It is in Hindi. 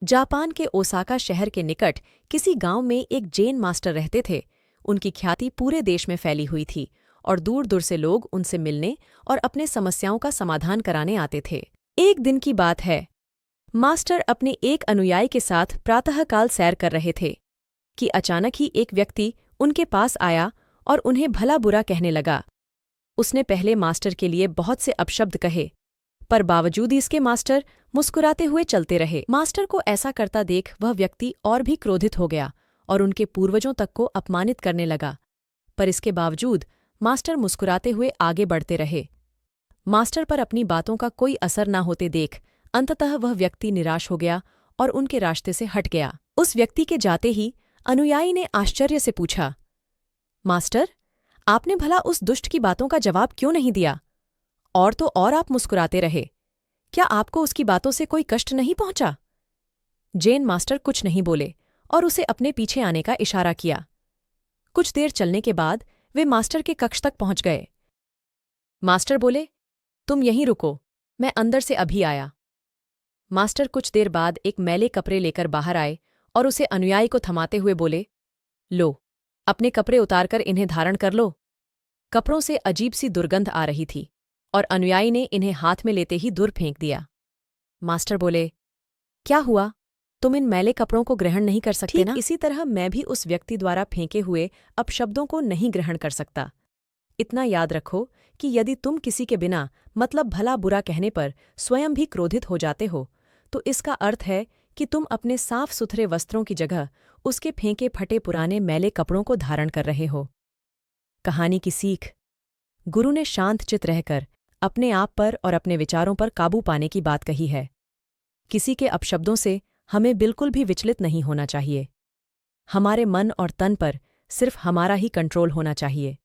जापान के ओसाका शहर के निकट किसी गांव में एक जैन मास्टर रहते थे। उनकी ख्याति पूरे देश में फैली हुई थी और दूर दूर से लोग उनसे मिलने और अपने समस्याओं का समाधान कराने आते थे। एक दिन की बात है, मास्टर अपने एक अनुयायी के साथ प्रातःकाल सैर कर रहे थे कि अचानक ही एक व्यक्ति उनके पास आया और उन्हें भला बुरा कहने लगा। उसने पहले मास्टर के लिए बहुत से अपशब्द कहे, पर बावजूद इसके मास्टर मुस्कुराते हुए चलते रहे। मास्टर को ऐसा करता देख वह व्यक्ति और भी क्रोधित हो गया और उनके पूर्वजों तक को अपमानित करने लगा, पर इसके बावजूद मास्टर मुस्कुराते हुए आगे बढ़ते रहे। मास्टर पर अपनी बातों का कोई असर न होते देख अंततः वह व्यक्ति निराश हो गया और उनके रास्ते से हट गया। उस व्यक्ति के जाते ही अनुयायी ने आश्चर्य से पूछा, मास्टर, आपने भला उस दुष्ट की बातों का जवाब क्यों नहीं दिया? और तो और आप मुस्कुराते रहे। क्या आपको उसकी बातों से कोई कष्ट नहीं पहुंचा? जैन मास्टर कुछ नहीं बोले और उसे अपने पीछे आने का इशारा किया। कुछ देर चलने के बाद वे मास्टर के कक्ष तक पहुंच गए। मास्टर बोले, तुम यहीं रुको, मैं अंदर से अभी आया। मास्टर कुछ देर बाद एक मैले कपड़े लेकर बाहर आए और उसे अनुयायी को थमाते हुए बोले, लो, अपने कपड़े उतारकर इन्हें धारण कर लो। कपड़ों से अजीब सी दुर्गंध आ रही थी और अनुयायी ने इन्हें हाथ में लेते ही दूर फेंक दिया। मास्टर बोले, क्या हुआ? तुम इन मैले कपड़ों को ग्रहण नहीं कर सकते ना? इसी तरह मैं भी उस व्यक्ति द्वारा फेंके हुए अपशब्दों को नहीं ग्रहण कर सकता। इतना याद रखो कि यदि तुम किसी के बिना मतलब भला बुरा कहने पर स्वयं भी क्रोधित हो जाते हो, तो इसका अर्थ है कि तुम अपने साफ सुथरे वस्त्रों की जगह उसके फेंके फटे पुराने मैले कपड़ों को धारण कर रहे हो। कहानी की सीख। गुरु ने शांत चित्त रहकर अपने आप पर और अपने विचारों पर काबू पाने की बात कही है। किसी के अपशब्दों से हमें बिल्कुल भी विचलित नहीं होना चाहिए। हमारे मन और तन पर सिर्फ हमारा ही कंट्रोल होना चाहिए।